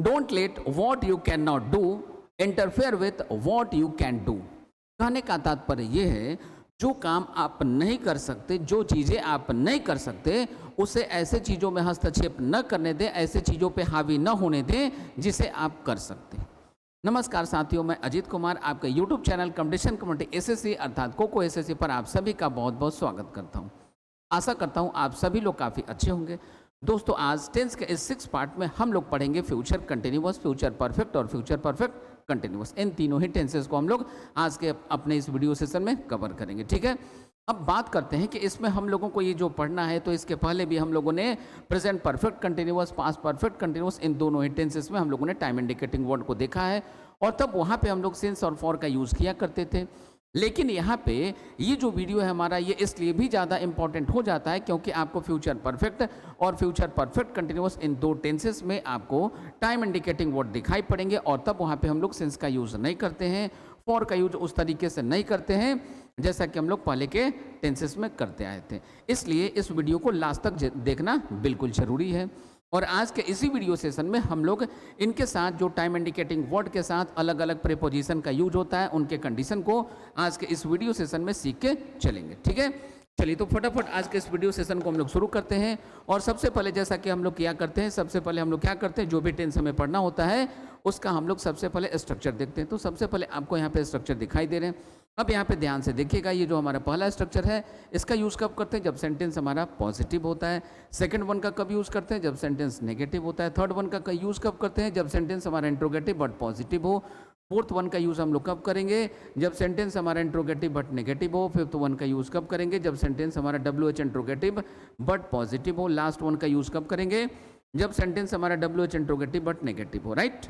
Don't let what you can not do interfere with what you can do. कहने का तात्पर्य यह है, जो काम आप नहीं कर सकते, जो चीज़ें आप नहीं कर सकते, उसे ऐसे चीज़ों में हस्तक्षेप न करने दें, ऐसे चीज़ों पे हावी न होने दें जिसे आप कर सकते हैं। नमस्कार साथियों, मैं अजीत कुमार आपके YouTube channel competition community SSC अर्थात कोको एसएससी पर आप सभी का बहुत बहुत स्वागत करता हूं। आशा करता हूं आप सभी लोग काफ़ी अच्छे होंगे। दोस्तों, आज टेंस के इस 6 पार्ट में हम लोग पढ़ेंगे फ्यूचर कंटिन्यूअस, फ्यूचर परफेक्ट और फ्यूचर परफेक्ट कंटिन्यूअस। इन तीनों ही टेंसेस को हम लोग आज के अपने इस वीडियो सेशन में कवर करेंगे, ठीक है। अब बात करते हैं कि इसमें हम लोगों को ये जो पढ़ना है, तो इसके पहले भी हम लोगों ने present perfect continuous, past perfect continuous, इन दोनों ही टेंसेस में हम लोगों ने टाइम इंडिकेटिंग वर्ड को देखा है और तब वहाँ पे हम लोग सिंस और फॉर का यूज़ किया करते थे। लेकिन यहाँ पे ये जो वीडियो है हमारा, ये इसलिए भी ज़्यादा इंपॉर्टेंट हो जाता है क्योंकि आपको फ्यूचर परफेक्ट और फ्यूचर परफेक्ट कंटिन्यूअस इन दो टेंसेस में आपको टाइम इंडिकेटिंग वर्ड दिखाई पड़ेंगे और तब वहाँ पे हम लोग सिंस का यूज़ नहीं करते हैं, फॉर का यूज उस तरीके से नहीं करते हैं जैसा कि हम लोग पहले के टेंसेस में करते आए थे। इसलिए इस वीडियो को लास्ट तक देखना बिल्कुल ज़रूरी है। और आज के इसी वीडियो सेशन में हम लोग इनके साथ जो टाइम इंडिकेटिंग वर्ड के साथ अलग अलग प्रीपोजिशन का यूज होता है, उनके कंडीशन को आज के इस वीडियो सेशन में सीख के चलेंगे, ठीक है। चलिए तो फटाफट आज के इस वीडियो सेशन को हम लोग शुरू करते हैं। और सबसे पहले जैसा कि हम लोग क्या करते हैं, सबसे पहले हम लोग क्या करते हैं, जो भी टेंस हमें पढ़ना होता है उसका हम लोग सबसे पहले स्ट्रक्चर देखते हैं। तो सबसे पहले आपको यहाँ पे स्ट्रक्चर दिखाई दे रहे हैं। अब यहाँ पे ध्यान से देखिएगा, ये जो हमारा पहला स्ट्रक्चर है इसका यूज़ कब करते हैं, जब सेंटेंस हमारा पॉजिटिव होता है। सेकंड वन का कब यूज़ करते हैं, जब सेंटेंस नेगेटिव होता है। थर्ड वन का यूज़ कब करते हैं, जब सेंटेंस हमारा इंट्रोगेटिव बट पॉजिटिव हो। फोर्थ वन का यूज़ हम लोग कब करेंगे, जब सेंटेंस हमारा इंट्रोगेटिव बट नेगेटिव हो। फिफ्थ वन का यूज़ कब करेंगे, जब सेंटेंस हमारा WH इंट्रोगेटिव बट पॉजिटिव हो। लास्ट वन का यूज़ कब करेंगे, जब सेंटेंस हमारा WH इंट्रोगेटिव बट नेगेटिव हो, राइट।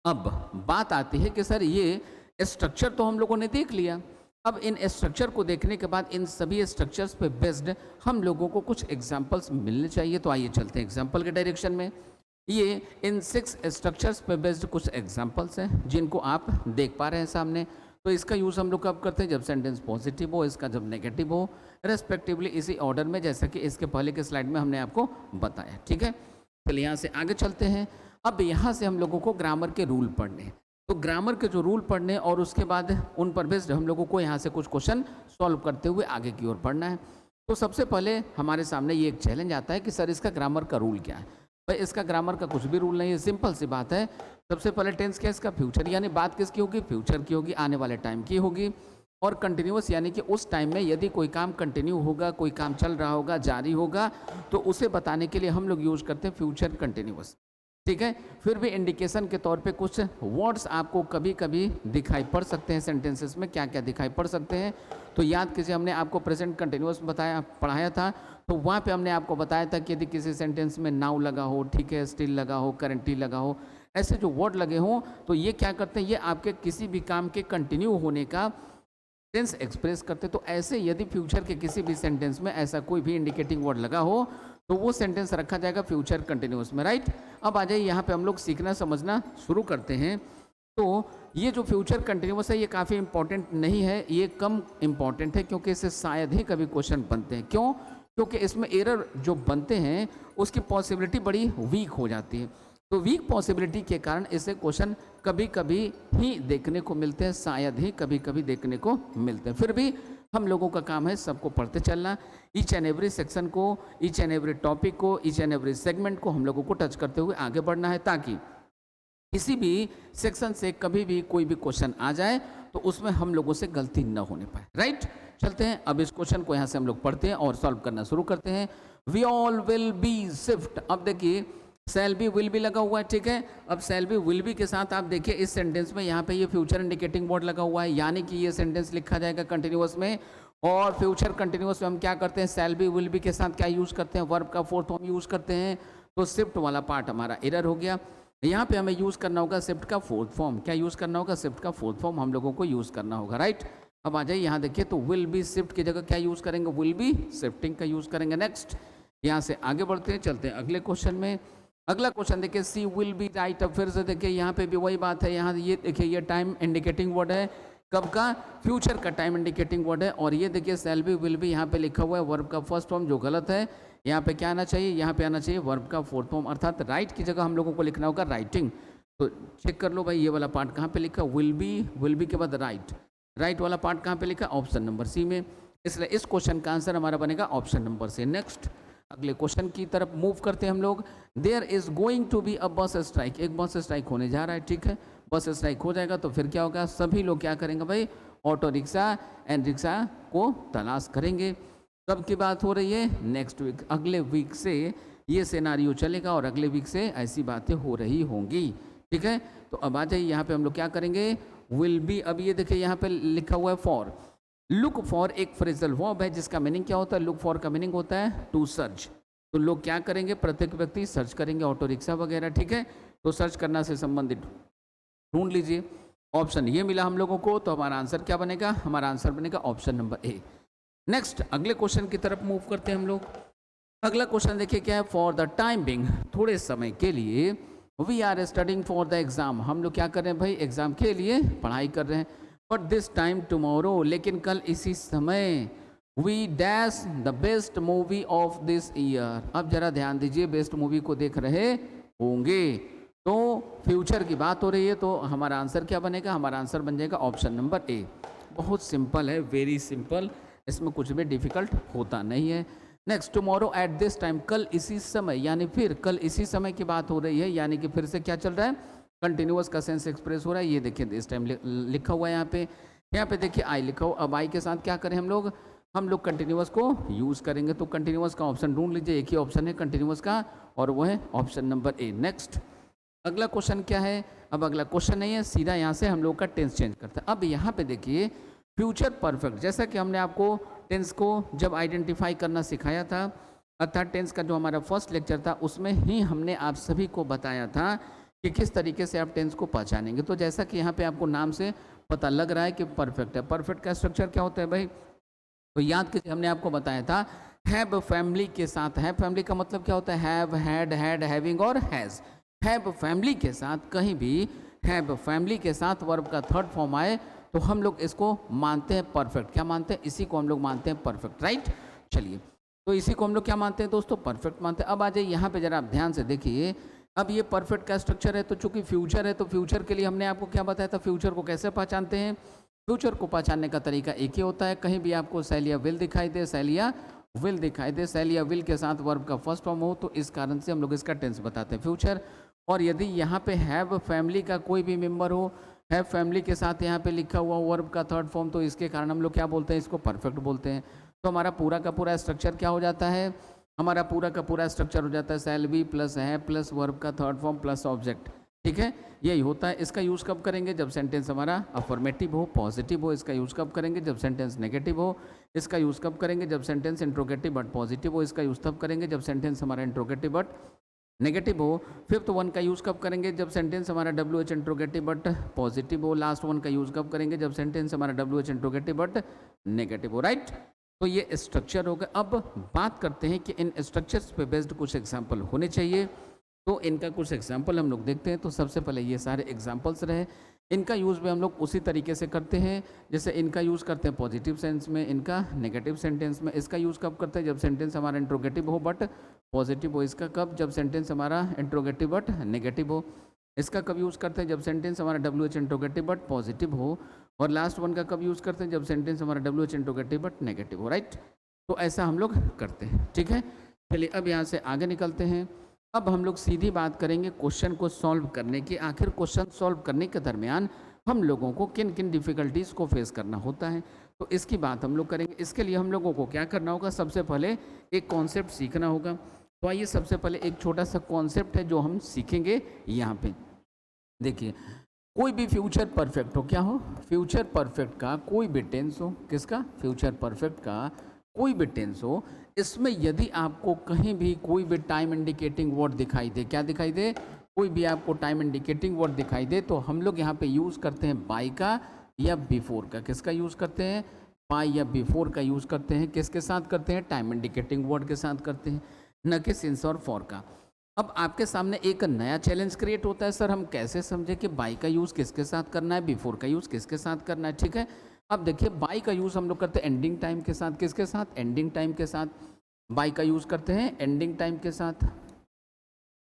अब बात आती है कि सर ये स्ट्रक्चर तो हम लोगों ने देख लिया, अब इन स्ट्रक्चर को देखने के बाद इन सभी स्ट्रक्चर्स पे बेस्ड हम लोगों को कुछ एग्जांपल्स मिलने चाहिए। तो आइए चलते हैं एग्जांपल के डायरेक्शन में। ये इन 6 स्ट्रक्चर्स पे बेस्ड कुछ एग्जांपल्स हैं जिनको आप देख पा रहे हैं सामने। तो इसका यूज़ हम लोग कब करते हैं, जब सेंटेंस पॉजिटिव हो, इसका जब नेगेटिव हो, रेस्पेक्टिवली इसी ऑर्डर में जैसा कि इसके पहले के स्लाइड में हमने आपको बताया, ठीक है। चलिए यहाँ से आगे चलते हैं। अब यहाँ से हम लोगों को ग्रामर के रूल पढ़ने हैं। तो ग्रामर के जो रूल पढ़ने और उसके बाद उन पर बेस्ड हम लोगों को यहाँ से कुछ क्वेश्चन सॉल्व करते हुए आगे की ओर पढ़ना है। तो सबसे पहले हमारे सामने ये एक चैलेंज आता है कि सर इसका ग्रामर का रूल क्या है। भाई इसका ग्रामर का कुछ भी रूल नहीं है, सिंपल सी बात है। सबसे पहले टेंस क्या है, इसका फ्यूचर, यानी बात किसकी होगी, फ्यूचर की होगी, आने वाले टाइम की होगी। और कंटिन्यूअस यानी कि उस टाइम में यदि कोई काम कंटिन्यू होगा, कोई काम चल रहा होगा, जारी होगा, तो उसे बताने के लिए हम लोग यूज करते हैं फ्यूचर कंटिन्यूअस, ठीक है। फिर भी इंडिकेशन के तौर पे कुछ वर्ड्स आपको कभी कभी दिखाई पड़ सकते हैं सेंटेंसेस में। क्या क्या दिखाई पड़ सकते हैं, तो याद कीजिए, हमने आपको प्रेजेंट कंटिन्यूअस पढ़ाया था। तो वहाँ पे हमने आपको बताया था कि यदि किसी सेंटेंस में नाउ लगा हो, ठीक है, स्टिल लगा हो, करंटली लगा हो, ऐसे जो वर्ड लगे हों, तो ये क्या करते हैं, ये आपके किसी भी काम के कंटिन्यू होने का टेंस एक्सप्रेस करते। तो ऐसे यदि फ्यूचर के किसी भी सेंटेंस में ऐसा कोई भी इंडिकेटिंग वर्ड लगा हो तो वो सेंटेंस रखा जाएगा फ्यूचर कंटिन्यूअस में, राइट। अब आ जाइए यहाँ पे हम लोग सीखना समझना शुरू करते हैं। तो ये जो फ्यूचर कंटिन्यूअस है ये काफ़ी इंपॉर्टेंट नहीं है, ये कम इंपॉर्टेंट है क्योंकि इससे शायद ही कभी क्वेश्चन बनते हैं। क्यों, क्योंकि इसमें एरर जो बनते हैं उसकी पॉसिबिलिटी बड़ी वीक हो जाती है। तो वीक पॉसिबिलिटी के कारण इसे क्वेश्चन कभी कभी ही देखने को मिलते हैं, शायद ही कभी कभी देखने को मिलते हैं। फिर भी हम लोगों का काम है सबको पढ़ते चलना, ईच एंड एवरी सेक्शन को, ईच एंड एवरी टॉपिक को, ईच एंड एवरी सेगमेंट को हम लोगों को टच करते हुए आगे बढ़ना है, ताकि किसी भी सेक्शन से कभी भी कोई भी क्वेश्चन आ जाए तो उसमें हम लोगों से गलती न होने पाए, राइट। चलते हैं अब इस क्वेश्चन को यहाँ से हम लोग पढ़ते हैं और सॉल्व करना शुरू करते हैं। We all will be shift. अब देखिए शैल बी विल बी लगा हुआ है, ठीक है। अब शैल बी विल बी के साथ आप देखिए इस सेंटेंस में यहाँ पे ये फ्यूचर इंडिकेटिंग वर्ड लगा हुआ है, यानी कि ये सेंटेंस लिखा जाएगा कंटिन्यूअस में। और फ्यूचर कंटिन्यूअस में हम क्या करते हैं, शैल बी विल बी के साथ क्या यूज़ करते हैं, वर्ब का फोर्थ फॉर्म यूज़ करते हैं। तो शिफ्ट वाला पार्ट हमारा एरर हो गया। यहाँ पे हमें यूज़ करना होगा शिफ्ट का फोर्थ फॉर्म। क्या यूज़ करना होगा, शिफ्ट का फोर्थ फॉर्म हम लोगों को यूज़ करना होगा, राइट। अब आ जाइए यहाँ देखिए, तो विल बी शिफ्ट की जगह क्या यूज़ करेंगे, विल बी शिफ्टिंग का यूज़ करेंगे। नेक्स्ट यहाँ से आगे बढ़ते हैं, चलते हैं अगले क्वेश्चन में। अगला क्वेश्चन देखिए, सी विल बी राइट। अब फिर से देखिए यहाँ पे भी वही बात है, यहाँ ये देखिए ये टाइम इंडिकेटिंग वर्ड है, कब का, फ्यूचर का टाइम इंडिकेटिंग वर्ड है। और ये देखिए शैल बी विल बी यहाँ पे लिखा हुआ है वर्ब का फर्स्ट फॉर्म, जो गलत है। यहाँ पे क्या आना चाहिए, यहाँ पे आना चाहिए वर्ब का फोर्थ फॉर्म, अर्थात राइट की जगह हम लोगों को लिखना होगा राइटिंग। तो चेक कर लो भाई, ये वाला पार्ट कहाँ पे लिखा, विल बी के बाद राइट, राइट वाला पार्ट कहाँ पे लिखा, ऑप्शन नंबर सी में। इसलिए इस क्वेश्चन का आंसर हमारा बनेगा ऑप्शन नंबर सी। नेक्स्ट अगले क्वेश्चन की तरफ मूव करते हैं हम लोग। There is going to be a bus strike, एक बस स्ट्राइक होने जा रहा है, ठीक है। बस स्ट्राइक हो जाएगा तो फिर क्या होगा, सभी लोग क्या करेंगे भाई, ऑटो रिक्शा एंड रिक्शा को तलाश करेंगे। कब की बात हो रही है, नेक्स्ट वीक, अगले वीक से ये सिनारियो चलेगा और अगले वीक से ऐसी बातें हो रही होंगी, ठीक है। तो अब आ जाइए यहाँ पे हम लोग क्या करेंगे, विल बी। अब ये देखिए यहाँ पे लिखा हुआ है फॉर, लुक फॉर एक फ्रेजल वर्ब है जिसका मीनिंग क्या होता है, लुक फॉर का मीनिंग होता है टू सर्च। तो लोग क्या करेंगे, प्रत्येक व्यक्ति सर्च करेंगे ऑटो रिक्शा वगैरह, ठीक है। तो सर्च करना से संबंधित ढूंढ लीजिए, ऑप्शन ये मिला हम लोगों को। तो हमारा आंसर क्या बनेगा, हमारा आंसर बनेगा ऑप्शन नंबर ए। नेक्स्ट अगले क्वेश्चन की तरफ मूव करते हैं हम लोग। अगला क्वेश्चन देखिए क्या है, फॉर द टाइम बिंग, थोड़े समय के लिए, we are studying for the exam, हम लोग क्या कर रहे हैं भाई, एग्जाम के लिए पढ़ाई कर रहे हैं। बट दिस टाइम टुमारो, लेकिन कल इसी समय, we dash the best movie of this year. अब जरा ध्यान दीजिए, बेस्ट मूवी को देख रहे होंगे, तो फ्यूचर की बात हो रही है, तो हमारा आंसर क्या बनेगा, हमारा आंसर बन जाएगा ऑप्शन नंबर ए। बहुत सिंपल है, वेरी सिंपल, इसमें कुछ भी डिफिकल्ट होता नहीं है। Next tomorrow at this time, कल इसी समय, यानी फिर कल इसी समय की बात हो रही है, यानी कि फिर से क्या चल रहा है, कंटिन्यूअस का सेंस एक्सप्रेस हो रहा है। ये देखिए इस टाइम लिखा हुआ है यहाँ पे देखिए आई लिखा हो। अब आई के साथ क्या करें हम लोग कंटिन्यूअस को यूज़ करेंगे। तो कंटिन्यूअस का ऑप्शन ढूंढ लीजिए, एक ही ऑप्शन है कंटिन्यूअस का और वो है ऑप्शन नंबर ए। नेक्स्ट अगला क्वेश्चन क्या है, अब अगला क्वेश्चन नहीं है, सीधा यहाँ से हम लोग का टेंस चेंज करते हैं। अब यहाँ पे देखिए फ्यूचर परफेक्ट, जैसा कि हमने आपको टेंस को जब आइडेंटिफाई करना सिखाया था, अर्थात टेंस का जो हमारा फर्स्ट लेक्चर था उसमें ही हमने आप सभी को बताया था कि किस तरीके से आप टेंस को पहचानेंगे। तो जैसा कि यहाँ पे आपको नाम से पता लग रहा है कि परफेक्ट है, परफेक्ट का स्ट्रक्चर क्या होता है भाई, तो याद कीजिए हमने आपको बताया था हैव फैमिली के साथ, हैव फैमिली का मतलब क्या होता है, हैव, हैड, हैड, हैविंग और हैज़। हैव फैमिली के साथ, कहीं भी हैव फैमिली के साथ वर्ब का थर्ड फॉर्म आए तो हम लोग इसको मानते हैं परफेक्ट। क्या मानते हैं, इसी को हम लोग मानते हैं परफेक्ट, राइट। चलिए, तो इसी को हम लोग क्या मानते हैं दोस्तों, परफेक्ट मानते हैं। अब आ जाइए यहाँ पे जरा आप ध्यान से देखिए, अब ये परफेक्ट का स्ट्रक्चर है, तो चूंकि फ्यूचर है तो फ्यूचर के लिए हमने आपको क्या बताया था, फ्यूचर को कैसे पहचानते हैं। फ्यूचर को पहचानने का तरीका एक ही होता है, कहीं भी आपको सेल या विल दिखाई दे, सेल या विल दिखाई दे, सेल या विल के साथ वर्ब का फर्स्ट फॉर्म हो, तो इस कारण से हम लोग इसका टेंस बताते हैं फ्यूचर। और यदि यहाँ पे हैव फैमिली का कोई भी मेंबर हो, हैव फैमिली के साथ यहाँ पे लिखा हुआ वर्ब का थर्ड फॉर्म, तो इसके कारण हम लोग क्या बोलते हैं, इसको परफेक्ट बोलते हैं। तो हमारा पूरा का पूरा स्ट्रक्चर क्या हो जाता है, हमारा पूरा का पूरा स्ट्रक्चर हो जाता है शैल बी प्लस है प्लस वर्ब का थर्ड फॉर्म प्लस ऑब्जेक्ट, ठीक है। यही होता है। इसका यूज़ कब करेंगे, जब सेंटेंस हमारा अफर्मेटिव हो, पॉजिटिव हो। इसका यूज़ कब करेंगे, जब सेंटेंस नेगेटिव हो। इसका यूज़ कब करेंगे, जब सेंटेंस इंट्रोगेटिव बट पॉजिटिव हो। इसका यूज़ तब करेंगे जब सेंटेंस हमारा इंट्रोगेटिव बट नेगेटिव हो। फिफ्थ वन का यूज़ कब करेंगे, जब सेंटेंस हमारा WH इंट्रोगेटिव बट पॉजिटिव हो। लास्ट वन का यूज़ कब करेंगे, जब सेंटेंस हमारा WH इंट्रोगेटिव बट नेगेटिव हो, राइट। तो ये स्ट्रक्चर हो गया। अब बात करते हैं कि इन स्ट्रक्चर्स पे बेस्ड कुछ एग्जाम्पल होने चाहिए, तो इनका कुछ एग्जाम्पल हम लोग देखते हैं। तो सबसे पहले ये सारे एग्जाम्पल्स रहे, इनका यूज़ भी हम लोग उसी तरीके से करते हैं जैसे इनका यूज़ करते हैं पॉजिटिव सेंस में, इनका नेगेटिव सेंटेंस में। इसका यूज़ कब करते हैं, जब सेंटेंस हमारा इंट्रोगेटिव हो बट पॉजिटिव हो। इसका कब, जब सेंटेंस हमारा इंट्रोगेटिव बट नेगेटिव हो। इसका कब यूज़ करते हैं, जब सेंटेंस हमारा WH इंट्रोगेटिव बट पॉजिटिव हो। और लास्ट वन का कब यूज़ करते हैं, जब सेंटेंस हमारा WH इंट्रोगेटिव बट नेगेटिव हो, राइट। तो ऐसा हम लोग करते हैं, ठीक है। चलिए अब यहाँ से आगे निकलते हैं। अब हम लोग सीधी बात करेंगे क्वेश्चन को सॉल्व करने की। आखिर क्वेश्चन सॉल्व करने के दरमियान हम लोगों को किन किन डिफ़िकल्टीज़ को फेस करना होता है, तो इसकी बात हम लोग करेंगे। इसके लिए हम लोगों को क्या करना होगा, सबसे पहले एक कॉन्सेप्ट सीखना होगा। तो आइए सबसे पहले एक छोटा सा कॉन्सेप्ट है जो हम सीखेंगे यहाँ पे। देखिए, कोई भी फ्यूचर परफेक्ट हो, क्या हो, फ्यूचर परफेक्ट का कोई भी टेंस हो, किसका, फ्यूचर परफेक्ट का कोई भी टेंस हो, इसमें यदि आपको कहीं भी कोई भी टाइम इंडिकेटिंग वर्ड दिखाई दे, क्या दिखाई दे, कोई भी आपको टाइम इंडिकेटिंग वर्ड दिखाई दे, तो हम लोग यहाँ पे यूज़ करते हैं बाय का या बिफोर का। किसका यूज़ करते हैं, बाय या बिफोर का यूज़ करते हैं। किसके साथ करते हैं, टाइम इंडिकेटिंग वर्ड के साथ करते हैं, न कि सिंस और फॉर का। अब आपके सामने एक नया चैलेंज क्रिएट होता है, सर हम कैसे समझे कि बाय का यूज़ किसके साथ करना है, बिफोर का यूज़ किसके साथ करना है, ठीक है। अब देखिए, बाय का यूज़ हम लोग करते हैं एंडिंग टाइम के साथ, किसके साथ, एंडिंग टाइम के साथ। बाई का यूज़ करते हैं एंडिंग टाइम के साथ,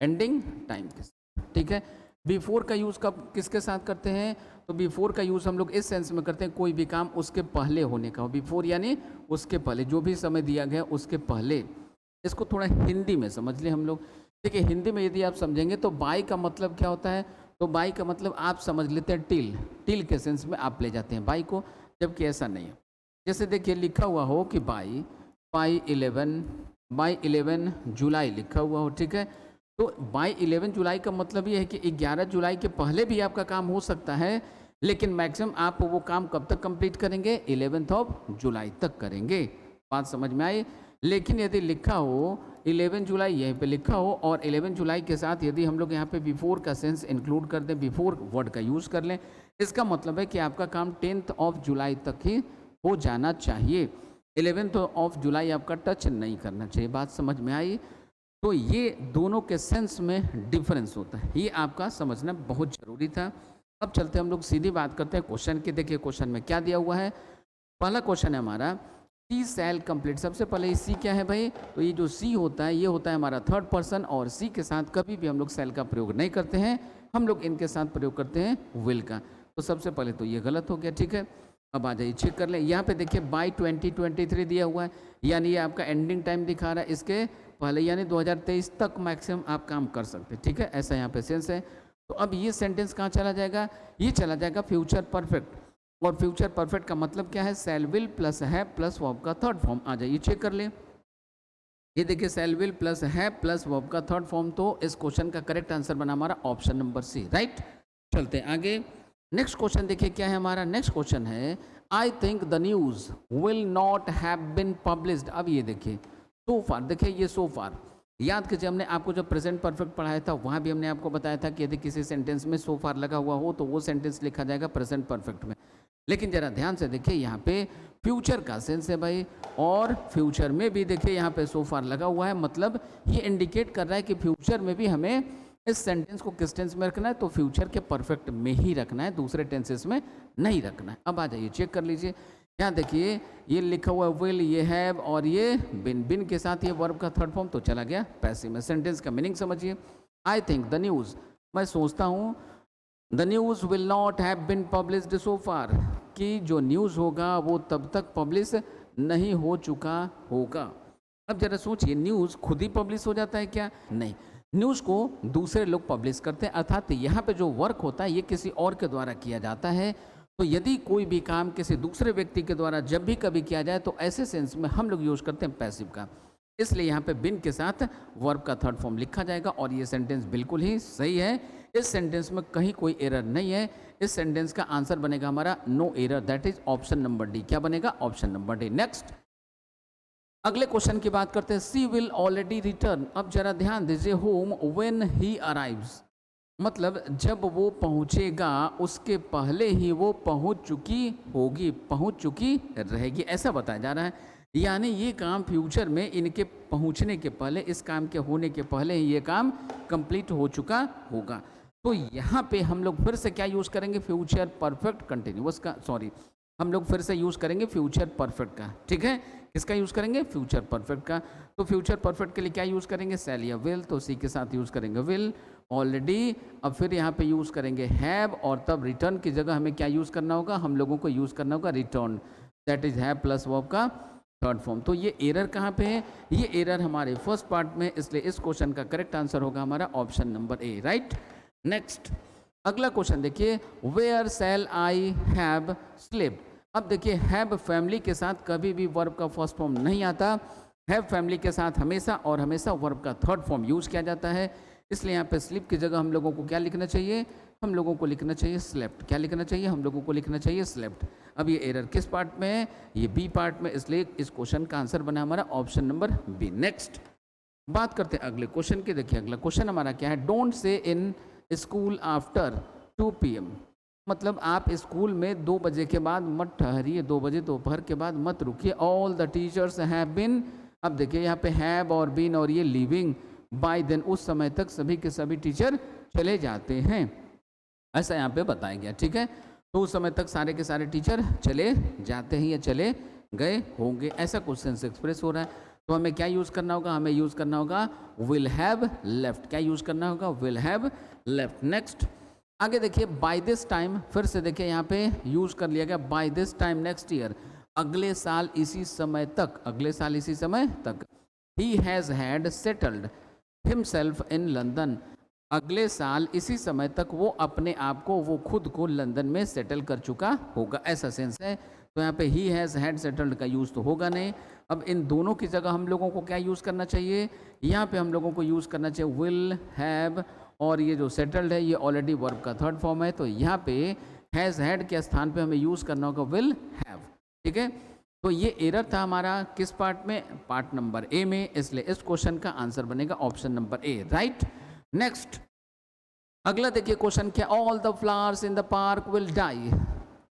एंडिंग टाइम के साथ, ठीक है। बिफोर का यूज़ कब किसके साथ करते हैं? तो बिफोर का यूज़ हम लोग इस सेंस में करते हैं कोई भी काम उसके पहले होने का हो, बिफोर यानी उसके पहले, जो भी समय दिया गया उसके पहले। इसको थोड़ा हिंदी में समझ लें हम लोग। देखिए हिंदी में यदि आप समझेंगे तो बाई का मतलब क्या होता है? तो बाई का मतलब आप समझ लेते हैं टिल, टिल के सेंस में आप ले जाते हैं बाई को, जबकि ऐसा नहीं है। जैसे देखिए लिखा हुआ हो कि बाई 11 जुलाई लिखा हुआ हो, ठीक है। तो बाई 11 जुलाई का मतलब ये है कि 11 जुलाई के पहले भी आपका काम हो सकता है, लेकिन मैक्सिमम आप वो काम कब तक कंप्लीट करेंगे? 11 जुलाई तक करेंगे। बात समझ में आई? लेकिन यदि लिखा हो 11 जुलाई यहीं पे लिखा हो और 11 जुलाई के साथ यदि हम लोग यहाँ पे बिफोर का सेंस इंक्लूड कर दें, बिफोर वर्ड का यूज़ कर लें, इसका मतलब है कि आपका काम 10 जुलाई तक ही हो जाना चाहिए। 11 जुलाई आपका टच नहीं करना चाहिए। बात समझ में आई? तो ये दोनों के सेंस में डिफरेंस होता है, ये आपका समझना बहुत ज़रूरी था। अब चलते हम लोग सीधी बात करते हैं क्वेश्चन की। देखिए क्वेश्चन में क्या दिया हुआ है। पहला क्वेश्चन है हमारा सी शैल कंप्लीट। सबसे पहले ये सी क्या है भाई? तो ये जो सी होता है ये होता है हमारा थर्ड पर्सन, और सी के साथ कभी भी हम लोग शैल का प्रयोग नहीं करते हैं, हम लोग इनके साथ प्रयोग करते हैं विल का। तो सबसे पहले तो ये गलत हो गया, ठीक है। अब आ जाइए चेक कर लें। यहाँ पे देखिए बाई 2023 दिया हुआ है, यानी ये आपका एंडिंग टाइम दिखा रहा है, इसके पहले यानी 2023 तक मैक्सिमम आप काम कर सकते हैं, ठीक है। ऐसा यहाँ पे सेंस है। तो अब ये सेंटेंस कहाँ चला जाएगा? ये चला जाएगा फ्यूचर परफेक्ट, और फ्यूचर परफेक्ट का मतलब क्या है? शैल विल प्लस है प्लस वर्ब का थर्ड फॉर्म। आ जाइए चेक कर ले। ये देखिए शैल विल प्लस है प्लस वर्ब का थर्ड फॉर्म। तो इस क्वेश्चन का करेक्ट आंसर बना हमारा ऑप्शन नंबर सी, राइट। चलते हैं आगे। नेक्स्ट क्वेश्चन देखिए क्या है हमारा। नेक्स्ट क्वेश्चन है I think the news will not have been published. अब ये देखिए सो फार, देखिए ये सो फार याद कीजिए, हमने आपको जब प्रेजेंट परफेक्ट पढ़ाया था वहाँ भी हमने आपको बताया था कि यदि किसी सेंटेंस में सो फार लगा हुआ हो तो वो सेंटेंस लिखा जाएगा प्रेजेंट परफेक्ट में। लेकिन जरा ध्यान से देखिए यहाँ पे फ्यूचर का सेंस है भाई, और फ्यूचर में भी देखिए यहाँ पे सो फार लगा हुआ है, मतलब ये इंडिकेट कर रहा है कि फ्यूचर में भी हमें इस सेंटेंस को किस टेंस में रखना है? तो फ्यूचर के परफेक्ट में ही रखना है, दूसरे टेंसेस में नहीं रखना है। अब आ जाइए चेक कर लीजिए। यहाँ देखिए ये लिखा हुआ है विल, ये हैव और ये बिन, बिन के साथ ये वर्ब का थर्ड फॉर्म तो चला गया पैसिव में। सेंटेंस का मीनिंग समझिए। आई थिंक द न्यूज़, मैं सोचता हूँ the news will not have been published so far, कि जो न्यूज़ होगा वो तब तक पब्लिश नहीं हो चुका होगा। अब जरा सोचिए, न्यूज़ खुद ही पब्लिश हो जाता है क्या? नहीं, न्यूज़ को दूसरे लोग पब्लिश करते हैं, अर्थात यहाँ पे जो वर्क होता है ये किसी और के द्वारा किया जाता है। तो यदि कोई भी काम किसी दूसरे व्यक्ति के द्वारा जब भी कभी किया जाए तो ऐसे सेंस में हम लोग यूज़ करते हैं पैसिव का, इसलिए यहाँ पे बिन के साथ वर्ब का थर्ड फॉर्म लिखा जाएगा। और ये सेंटेंस बिल्कुल ही सही है, इस सेंटेंस में कहीं कोई एरर नहीं है। इस सेंटेंस का आंसर बनेगा हमारा no error, that is option number D. क्या बनेगा? Option number D. नेक्स्ट अगले क्वेश्चन की बात करते हैं। She will already return. अब जरा ध्यान दीजिए, होम व्हेन ही अराइव्स, मतलब जब वो पहुंचेगा उसके पहले ही वो पहुंच चुकी होगी, पहुंच चुकी रहेगी, ऐसा बताया जा रहा है। यानी ये काम फ्यूचर में इनके पहुंचने के पहले, इस काम के होने के पहले ही ये काम कंप्लीट हो चुका होगा। तो यहाँ पे हम लोग फिर से क्या यूज़ करेंगे? फ्यूचर परफेक्ट कंटिन्यूअस का, सॉरी हम लोग फिर से यूज़ करेंगे फ्यूचर परफेक्ट का, ठीक है। किसका यूज़ करेंगे? फ्यूचर परफेक्ट का। तो फ्यूचर परफेक्ट के लिए क्या यूज़ करेंगे? शैल या विल, तो सी के साथ यूज़ करेंगे विल। ऑलरेडी, अब फिर यहाँ पे यूज़ करेंगे हैव, और तब रिटर्न की जगह हमें क्या यूज़ करना होगा? हम लोगों को यूज़ करना होगा return, that is have plus verb का थर्ड फॉर्म। तो ये एरर कहाँ पे है? ये एरर हमारे फर्स्ट पार्ट में, इसलिए इस क्वेश्चन का करेक्ट आंसर होगा हमारा option number A, right. Next अगला क्वेश्चन देखिए, where shall I have slept. अब देखिए हैव फैमिली के साथ कभी भी वर्ब का फर्स्ट फॉर्म नहीं आता, हैव फैमिली के साथ हमेशा और हमेशा वर्ब का थर्ड फॉर्म यूज किया जाता है। इसलिए यहाँ पे स्लीप की जगह हम लोगों को क्या लिखना चाहिए? हम लोगों को लिखना चाहिए स्लेप्ट। क्या लिखना चाहिए? हम लोगों को लिखना चाहिए स्लेप्ट। अब ये एरर किस पार्ट में है? ये बी पार्ट में, इसलिए इस क्वेश्चन का आंसर बना हमारा ऑप्शन नंबर बी। नेक्स्ट बात करते हैं अगले क्वेश्चन की। देखिए अगला क्वेश्चन हमारा क्या है? Don't say in school after 2 PM, मतलब आप स्कूल में 2 बजे के बाद मत ठहरिए, 2 बजे दोपहर के बाद मत रुकिए। All the teachers have been, अब देखिए यहाँ पे हैव और बीन और ये लिविंग बाय देन, उस समय तक सभी के सभी टीचर चले जाते हैं, ऐसा यहाँ पे बताया गया, ठीक है। तो उस समय तक सारे के सारे टीचर चले जाते हैं या चले गए होंगे, ऐसा क्वेश्चन से एक्सप्रेस हो रहा है। तो हमें क्या यूज़ करना होगा, हमें यूज़ करना होगा विल हैव लेफ्ट। क्या यूज़ करना होगा, विल हैव लेफ्ट। नेक्स्ट आगे देखिए, बाय दिस टाइम, फिर से देखिए यहाँ पे यूज़ कर लिया गया by this time next year, अगले साल इसी समय तक, अगले साल इसी समय तक। He has had settled himself in London, अगले साल इसी समय तक वो अपने आप को, वो खुद को लंदन में सेटल कर चुका होगा, ऐसा सेंस है। तो यहाँ पे ही हैज़ हैड सेटल्ड का यूज़ तो होगा नहीं। अब इन दोनों की जगह हम लोगों को क्या यूज़ करना चाहिए, यहाँ पे हम लोगों को यूज़ करना चाहिए विल हैव, और ये जो सेटल्ड है ये ऑलरेडी वर्ब का थर्ड फॉर्म है, तो यहाँ पे हैज़ हैड के स्थान पे हमें यूज़ करना होगा विल हैव। ठीक है, तो ये एरर था हमारा किस पार्ट में, पार्ट नंबर ए में, इसलिए इस क्वेश्चन का आंसर बनेगा option number A, right. Next अगला देखिए क्वेश्चन क्या, all the flowers in the park will die,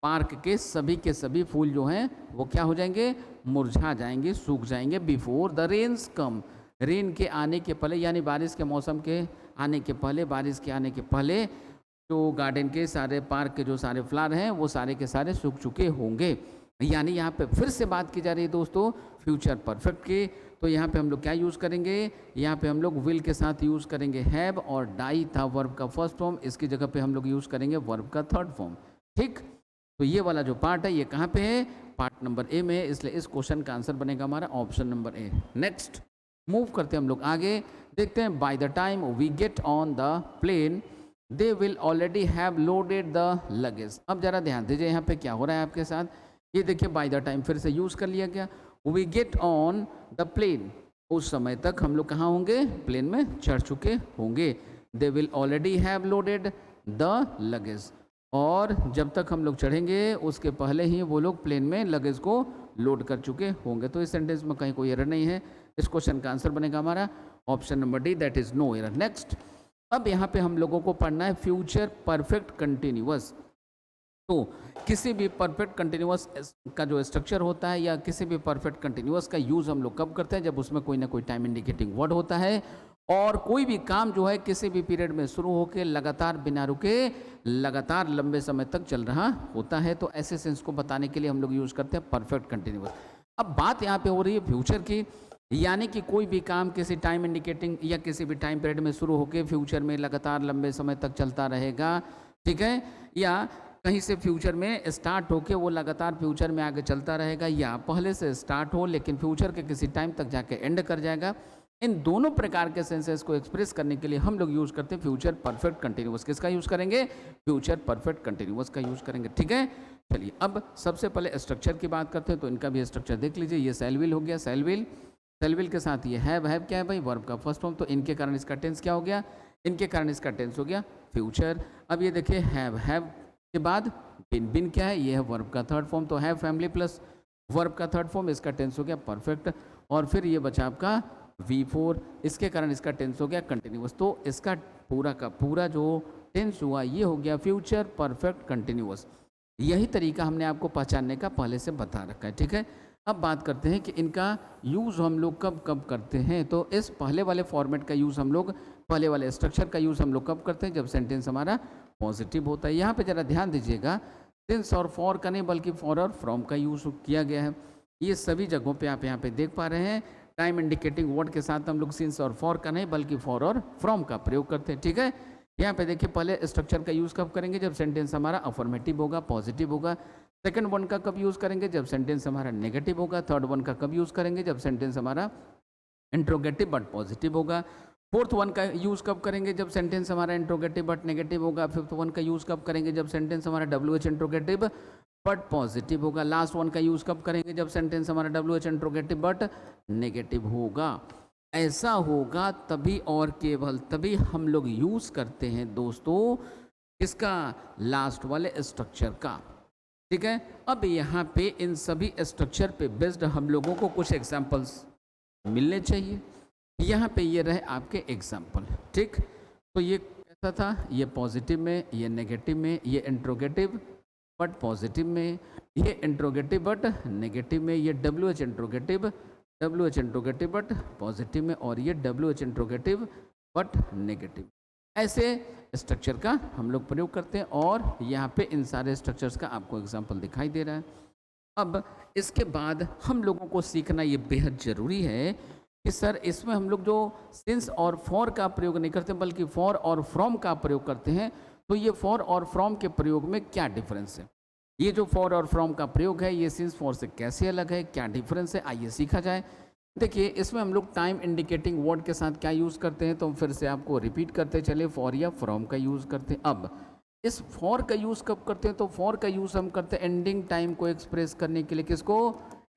park के सभी फूल जो हैं वो क्या हो जाएंगे, मुरझा जाएंगे, सूख जाएंगे, before the rains come, rain के आने के पहले, यानी बारिश के मौसम के आने के पहले, बारिश के आने के पहले जो गार्डन के सारे, पार्क के जो सारे फ्लावर हैं वो सारे के सारे सूख चुके होंगे। यानी यहाँ पे फिर से बात की जा रही है दोस्तों फ्यूचर परफेक्ट की, तो यहाँ पे हम लोग क्या यूज़ करेंगे, यहाँ पे हम लोग विल के साथ यूज़ करेंगे हैव, और डाई था वर्ब का फर्स्ट फॉर्म, इसकी जगह पे हम लोग यूज़ करेंगे वर्ब का थर्ड फॉर्म। ठीक, तो ये वाला जो पार्ट है ये कहाँ पे है, पार्ट नंबर ए में है, इसलिए इस क्वेश्चन का आंसर बनेगा हमारा option number A. Next move करते हैं हम लोग आगे, देखते हैं by the time we get on the plane they will already have loaded the luggage. अब जरा ध्यान दीजिए यहाँ पे क्या हो रहा है आपके साथ, ये देखिए बाय द टाइम फिर से यूज़ कर लिया गया, we get on the plane, उस समय तक हम लोग कहाँ होंगे, प्लेन में चढ़ चुके होंगे, दे will already have loaded the luggage, और जब तक हम लोग चढ़ेंगे उसके पहले ही वो लोग प्लेन में लगेज को लोड कर चुके होंगे। तो इस सेंटेंस में कहीं कोई एरर नहीं है, इस क्वेश्चन का आंसर बनेगा हमारा option number D, that is no error. Next अब यहाँ पे हम लोगों को पढ़ना है फ्यूचर परफेक्ट कंटिन्यूअस। तो किसी भी परफेक्ट कंटिन्यूअस का जो स्ट्रक्चर होता है, या किसी भी परफेक्ट कंटिन्यूअस का यूज़ हम लोग कब करते हैं, जब उसमें कोई ना कोई टाइम इंडिकेटिंग वर्ड होता है, और कोई भी काम जो है किसी भी पीरियड में शुरू होकर लगातार बिना रुके लगातार लंबे समय तक चल रहा होता है, तो ऐसे सेंस को बताने के लिए हम लोग यूज़ करते हैं परफेक्ट कंटिन्यूअस। अब बात यहाँ पे हो रही है फ्यूचर की, यानी कि कोई भी काम किसी टाइम इंडिकेटिंग या किसी भी टाइम पीरियड में शुरू होकर फ्यूचर में लगातार लंबे समय तक चलता रहेगा, ठीक है, या कहीं से फ्यूचर में स्टार्ट होके वो लगातार फ्यूचर में आगे चलता रहेगा, या पहले से स्टार्ट हो लेकिन फ्यूचर के किसी टाइम तक जाके एंड कर जाएगा। इन दोनों प्रकार के सेंसेस को एक्सप्रेस करने के लिए हम लोग यूज़ करते हैं फ्यूचर परफेक्ट कंटिन्यूअस। किसका यूज़ करेंगे, फ्यूचर परफेक्ट कंटिन्यूअस का यूज़ करेंगे। ठीक है, चलिए अब सबसे पहले स्ट्रक्चर की बात करते हैं, तो इनका भी स्ट्रक्चर देख लीजिए। ये सेलविल हो गया, सेलविल, सेलविल के साथ ये हैव क्या है भाई, वर्ब का फर्स्ट फॉर्म, तो इनके कारण इसका टेंस क्या हो गया, इनके कारण इसका टेंस हो गया फ्यूचर। अब ये देखिए हैव के बाद बिन, बिन क्या है, ये है वर्ब का थर्ड फॉर्म, तो हैव फैमिली प्लस वर्ब का थर्ड फॉर्म, इसका टेंस हो गया परफेक्ट, और फिर ये बचा आपका V4, इसके कारण इसका टेंस हो गया कंटिन्यूअस। तो इसका पूरा का पूरा जो टेंस हुआ ये हो गया फ्यूचर परफेक्ट कंटिन्यूअस। यही तरीका हमने आपको पहचानने का पहले से बता रखा है। ठीक है, अब बात करते हैं कि इनका यूज़ हम लोग कब कब करते हैं। तो इस पहले वाले फॉर्मेट का यूज़ हम लोग, पहले वाले स्ट्रक्चर का यूज़ हम लोग कब करते हैं, जब सेंटेंस हमारा पॉजिटिव होता है। यहाँ पे ज़रा ध्यान दीजिएगा, सिंस और फॉर का नहीं बल्कि फॉर और फ्रॉम का यूज़ किया गया है। ये सभी जगहों पे आप यहाँ पे देख पा रहे हैं, टाइम इंडिकेटिंग वर्ड के साथ हम लोग सिंस और फॉर का नहीं बल्कि फॉर और फ्रॉम का प्रयोग करते हैं। ठीक है, यहाँ पे देखिए पहले स्ट्रक्चर का यूज़ कब करेंगे, जब सेंटेंस हमारा अफर्मेटिव होगा, पॉजिटिव होगा। सेकंड वन का कब यूज़ करेंगे, जब सेंटेंस हमारा नेगेटिव होगा। थर्ड वन का कब यूज़ करेंगे, जब सेंटेंस हमारा इंट्रोगेटिव बट पॉजिटिव होगा। फोर्थ वन का यूज़ कब करेंगे, जब सेंटेंस हमारा इंट्रोगेटिव बट नेगेटिव होगा। फिफ्थ वन का यूज़ कब करेंगे, जब सेंटेंस हमारा WH इंट्रोगेटिव बट पॉजिटिव होगा। लास्ट वन का यूज़ कब करेंगे, जब सेंटेंस हमारा WH इंट्रोगेटिव बट नेगेटिव होगा। ऐसा होगा तभी और केवल तभी हम लोग यूज़ करते हैं दोस्तों इसका लास्ट वाले स्ट्रक्चर का। ठीक है, अब यहाँ पे इन सभी स्ट्रक्चर पे बेस्ड हम लोगों को कुछ एग्जाम्पल्स मिलने चाहिए। यहाँ पे ये रहे आपके एग्जाम्पल। ठीक, तो ये कैसा था, ये पॉजिटिव में, ये नेगेटिव में, ये इंट्रोगेटिव बट पॉजिटिव में, ये इंट्रोगेटिव बट नेगेटिव में, ये WH इंट्रोगेटिव बट पॉजिटिव में, और ये WH इंट्रोगेटिव बट नेगेटिव। ऐसे स्ट्रक्चर का हम लोग प्रयोग करते हैं, और यहाँ पे इन सारे स्ट्रक्चर्स का आपको एग्जाम्पल दिखाई दे रहा है। अब इसके बाद हम लोगों को सीखना ये बेहद ज़रूरी है कि सर इसमें हम लोग जो सिंस और फॉर का प्रयोग नहीं करते बल्कि फॉर और फ्रॉम का प्रयोग करते हैं, तो ये फॉर और फ्रॉम के प्रयोग में क्या डिफरेंस है, ये जो फॉर और फ्रॉम का प्रयोग है ये सिंस फॉर से कैसे अलग है, क्या डिफरेंस है, आइए सीखा जाए। देखिए इसमें हम लोग टाइम इंडिकेटिंग वर्ड के साथ क्या यूज़ करते हैं, तो हम फिर से आपको रिपीट करते चले, फॉर या फ्रॉम का यूज़ करते हैं। अब इस फॉर का यूज़ कब करते हैं, तो फॉर का यूज़ हम करते हैं एंडिंग टाइम को एक्सप्रेस करने के लिए, किसको,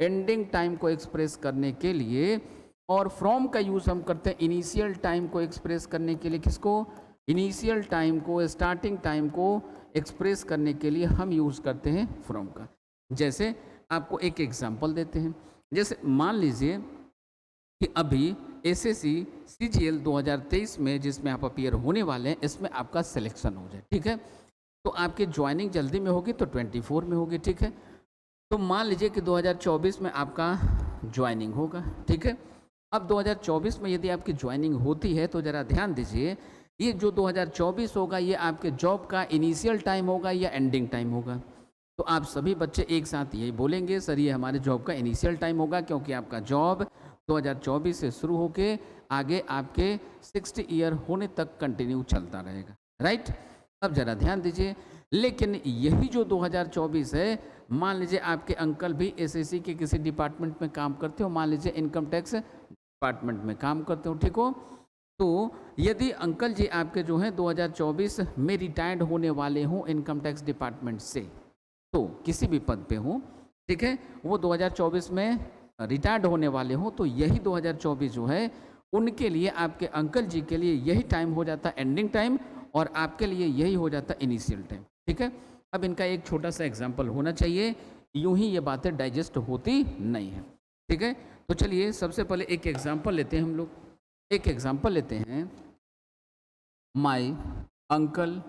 एंडिंग टाइम को एक्सप्रेस करने के लिए। और फ्रॉम का यूज़ हम करते हैं इनिशियल टाइम को एक्सप्रेस करने के लिए, किसको, इनिशियल टाइम को, स्टार्टिंग टाइम को एक्सप्रेस करने के लिए हम यूज़ करते हैं फ्रॉम का। जैसे आपको एक एग्जांपल देते हैं, जैसे मान लीजिए कि अभी एसएससी सीजीएल 2023 में जिसमें आप अपीयर होने वाले हैं, इसमें आपका सिलेक्शन हो जाए, ठीक है, तो आपकी ज्वाइनिंग जल्दी में होगी तो 24 में होगी, ठीक है। तो मान लीजिए कि 2024 में आपका ज्वाइनिंग होगा, ठीक है। अब 2024 में यदि आपकी ज्वाइनिंग होती है तो ज़रा ध्यान दीजिए, ये जो 2024 होगा ये आपके जॉब का इनिशियल टाइम होगा या एंडिंग टाइम होगा। तो आप सभी बच्चे एक साथ यही बोलेंगे, सर ये हमारे जॉब का इनिशियल टाइम होगा, क्योंकि आपका जॉब 2024 से शुरू होके आगे आपके 60 ईयर होने तक कंटिन्यू चलता रहेगा, राइट। अब ज़रा ध्यान दीजिए, लेकिन यही जो 2024 है, मान लीजिए आपके अंकल भी एसएससी के किसी डिपार्टमेंट में काम करते हो, मान लीजिए इनकम टैक्स डिपार्टमेंट में काम करते हो, ठीक हो, तो यदि अंकल जी आपके जो हैं 2024 में रिटायर्ड होने वाले हों इनकम टैक्स डिपार्टमेंट से, तो किसी भी पद पे हों, ठीक है, वो 2024 में रिटायर्ड होने वाले हों, तो यही 2024 जो है उनके लिए, आपके अंकल जी के लिए यही टाइम हो जाता है एंडिंग टाइम, और आपके लिए यही हो जाता है इनिशियल टाइम, ठीक है। अब इनका एक छोटा सा एग्जाम्पल होना चाहिए, यूं ही ये बातें डाइजेस्ट होती नहीं है, ठीक है। तो चलिए सबसे पहले एक एग्जाम्पल लेते हैं हम लोग, एक एग्जाम्पल लेते हैं, my uncle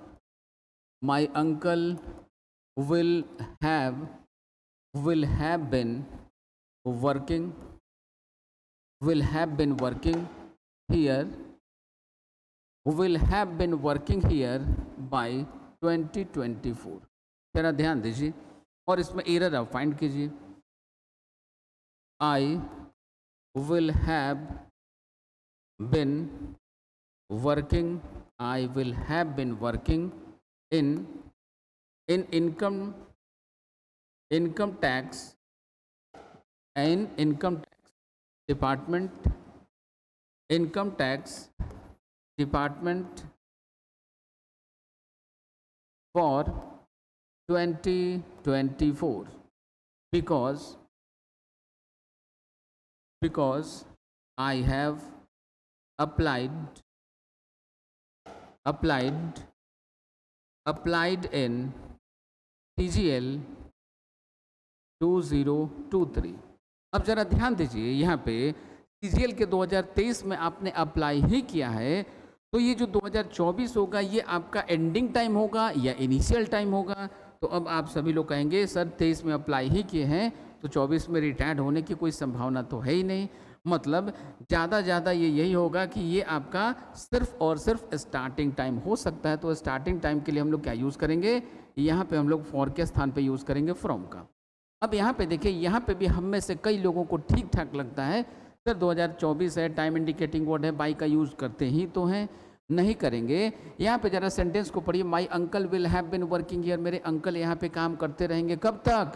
will have been working here by 2024। जरा ध्यान दीजिए और इसमें एरर आप फाइंड कीजिए, I will have been working in income tax department for 2024 because I have applied in CGL 2023। अब जरा ध्यान दीजिए, यहाँ पे CGL के 2023 में आपने अप्लाई ही किया है, तो ये जो 2024 होगा ये आपका एंडिंग टाइम होगा या इनिशियल टाइम होगा। तो अब आप सभी लोग कहेंगे सर 23 में अप्लाई ही किए हैं तो 24 में रिटायर्ड होने की कोई संभावना तो है ही नहीं, मतलब ज़्यादा ये यही होगा कि ये आपका सिर्फ और सिर्फ स्टार्टिंग टाइम हो सकता है। तो स्टार्टिंग टाइम के लिए हम लोग क्या यूज़ करेंगे, यहाँ पे हम लोग फॉर के स्थान पे यूज़ करेंगे फ्रॉम का। अब यहाँ पे देखिए, यहाँ पे भी हम में से कई लोगों को ठीक ठाक लगता है सर 2024 है, टाइम इंडिकेटिंग वर्ड है, बाई का यूज़ करते ही तो हैं, नहीं करेंगे। यहाँ पे ज़रा सेंटेंस को पढ़िए, my uncle will have been working here, मेरे अंकल यहाँ पे काम करते रहेंगे कब तक,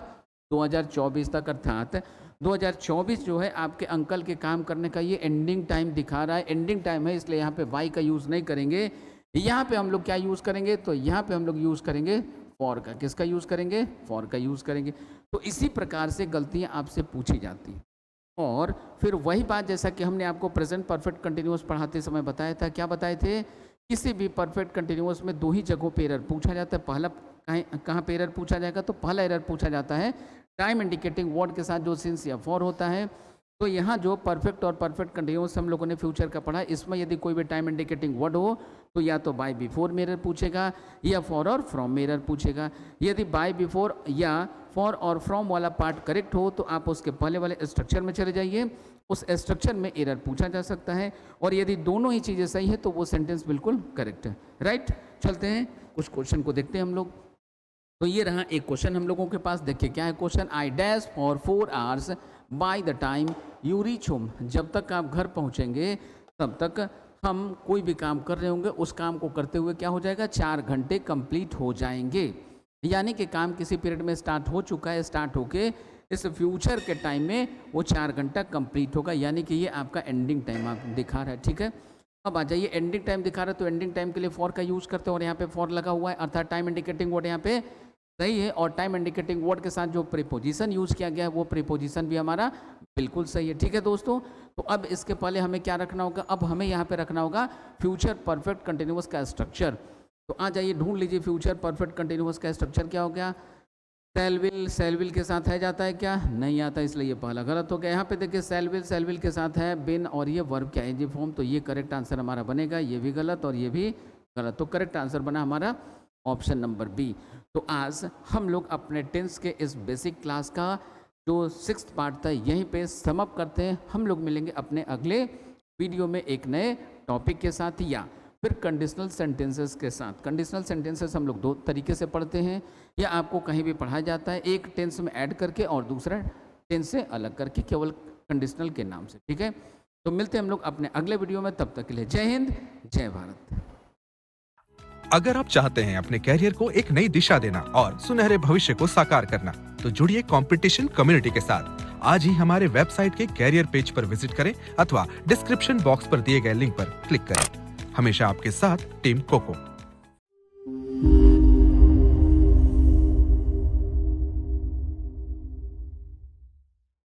2024 तक, अर्थात 2024 जो है आपके अंकल के काम करने का ये एंडिंग टाइम दिखा रहा है, एंडिंग टाइम है, इसलिए यहाँ पे बाई का यूज़ नहीं करेंगे। यहाँ पे हम लोग क्या यूज़ करेंगे, तो यहाँ पे हम लोग यूज़ करेंगे फॉर का। किसका यूज़ करेंगे, फॉर का यूज़ करेंगे। तो इसी प्रकार से गलतियाँ आपसे पूछी जाती हैं। और फिर वही बात जैसा कि हमने आपको प्रेजेंट परफेक्ट कंटिन्यूअस पढ़ाते समय बताया था, क्या बताए थे, किसी भी परफेक्ट कंटिन्यूअस में दो ही जगहों पे एरर पूछा जाता है। पहला कहाँ पे एरर पूछा जाएगा, तो पहला एरर पूछा जाता है टाइम इंडिकेटिंग वर्ड के साथ जो सिंस या फॉर होता है। तो यहाँ जो परफेक्ट और परफेक्ट कंटिन्यूअस हम लोगों ने फ्यूचर का पढ़ा, इसमें यदि कोई भी टाइम इंडिकेटिंग वर्ड हो तो या तो बाय बिफोर में एरर पूछेगा या फॉर और फ्रॉम में एरर पूछेगा। यदि बाय बिफोर या फॉर और फ्रॉम वाला पार्ट करेक्ट हो तो आप उसके पहले वाले स्ट्रक्चर में चले जाइए, उस स्ट्रक्चर में एरर पूछा जा सकता है। और यदि दोनों ही चीज़ें सही है तो वो सेंटेंस बिल्कुल करेक्ट है, राइट। चलते हैं कुछ क्वेश्चन को देखते हैं हम लोग। तो ये रहा एक क्वेश्चन हम लोगों के पास। देखिए क्या है question, I dash for 4 hours bye the time you reach home. जब तक आप घर पहुंचेंगे तब तक हम कोई भी काम कर रहे होंगे, उस काम को करते हुए क्या हो जाएगा, 4 घंटे कंप्लीट हो जाएंगे। यानी कि काम किसी पीरियड में स्टार्ट हो चुका है, स्टार्ट होके इस फ्यूचर के टाइम में वो 4 घंटा कंप्लीट होगा, यानी कि ये आपका एंडिंग टाइम आप दिखा रहा है। ठीक है, अब आ जाइए, एंडिंग टाइम दिखा रहा है तो एंडिंग टाइम के लिए फॉर का यूज़ करते हैं और यहाँ पे फॉर लगा हुआ है, अर्थात टाइम इंडिकेटिंग वर्ड यहाँ पे सही है। और टाइम इंडिकेटिंग वर्ड के साथ जो प्रीपोजिशन यूज़ किया गया है वो प्रीपोजिशन भी हमारा बिल्कुल सही है। ठीक है दोस्तों, तो अब इसके पहले हमें क्या रखना होगा, अब हमें यहाँ पे रखना होगा फ्यूचर परफेक्ट कंटिन्यूअस का स्ट्रक्चर। तो आ जाइए ढूंढ लीजिए फ्यूचर परफेक्ट कंटिन्यूअस का स्ट्रक्चर क्या हो गया। सेल विल के साथ है जाता है क्या, नहीं आता, इसलिए ये पहला गलत हो गया। यहाँ पे देखिए सेल विल के साथ है बिन और ये वर्ब क्या है फॉर्म, तो ये करेक्ट आंसर हमारा बनेगा। ये भी गलत और ये भी गलत, तो करेक्ट आंसर बना हमारा ऑप्शन नंबर बी। तो आज हम लोग अपने टेंस के इस बेसिक क्लास का जो 6th पार्ट था यहीं पे सम अप करते हैं। हम लोग मिलेंगे अपने अगले वीडियो में एक नए टॉपिक के साथ या फिर कंडीशनल सेंटेंसेस के साथ। कंडीशनल सेंटेंसेस हम लोग 2 तरीके से पढ़ते हैं, या आपको कहीं भी पढ़ाया जाता है, एक टेंस में ऐड करके और दूसरा टेंस से अलग करके केवल कंडीशनल के नाम से। ठीक है, तो मिलते हैं हम लोग अपने अगले वीडियो में, तब तक के लिए जय हिंद जय भारत। अगर आप चाहते हैं अपने कैरियर को एक नई दिशा देना और सुनहरे भविष्य को साकार करना, तो जुड़िए कंपटीशन कम्युनिटी के साथ। आज ही हमारे वेबसाइट के कैरियर पेज पर विजिट करें अथवा डिस्क्रिप्शन बॉक्स पर दिए गए लिंक पर क्लिक करें। हमेशा आपके साथ टीम कोको।